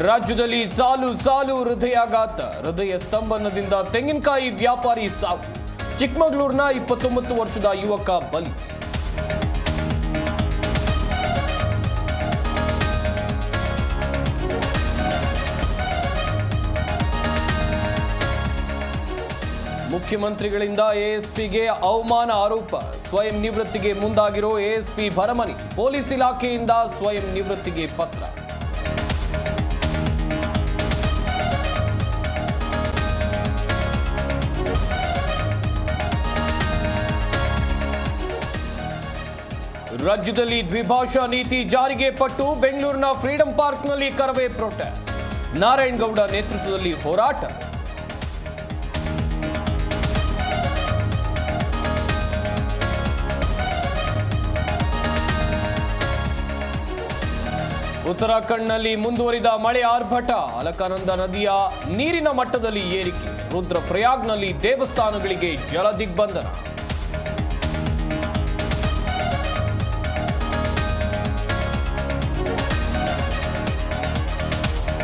ರಾಜ್ಯದಲ್ಲಿ ಸಾಲು ಸಾಲು ಹೃದಯಾಘಾತ, ಹೃದಯ ಸ್ತಂಭನದಿಂದ ತೆಂಗಿನಕಾಯಿ ವ್ಯಾಪಾರಿ ಸಾವು. ಚಿಕ್ಕಮಗಳೂರಿನ 29 ವರ್ಷದ ಯುವಕ ಬಲಿ. ಮುಖ್ಯಮಂತ್ರಿಗಳಿಂದ ಎಎಸ್ಪಿಗೆ ಅವಮಾನ ಆರೋಪ, ಸ್ವಯಂ ನಿವೃತ್ತಿಗೆ ಮುಂದಾಗಿರೋ ಎಎಸ್ಪಿ ಭರಮನಿ. ಪೊಲೀಸ್ ಇಲಾಖೆಯಿಂದ ಸ್ವಯಂ ನಿವೃತ್ತಿಗೆ ಪತ್ರ. ರಾಜ್ಯದಲ್ಲಿ ದ್ವಿಭಾಷಾ ನೀತಿ ಜಾರಿಗೆ ಪಟ್ಟು ಬೆಂಗಳೂರಿನ ಫ್ರೀಡಂ ಪಾರ್ಕ್ನಲ್ಲಿ ಕರವೇ ಪ್ರೊಟೆಸ್ಟ್. ನಾರಾಯಣಗೌಡ ನೇತೃತ್ವದಲ್ಲಿ ಹೋರಾಟ. ಉತ್ತರಾಖಂಡ್ನಲ್ಲಿ ಮುಂದುವರಿದ ಮಳೆ ಆರ್ಭಟ, ಅಲಕಾನಂದ ನದಿಯ ನೀರಿನ ಮಟ್ಟದಲ್ಲಿ ಏರಿಕೆ. ರುದ್ರಪ್ರಯಾಗ್ನಲ್ಲಿ ದೇವಸ್ಥಾನಗಳಿಗೆ ಜಲ ದಿಗ್ಬಂಧನ.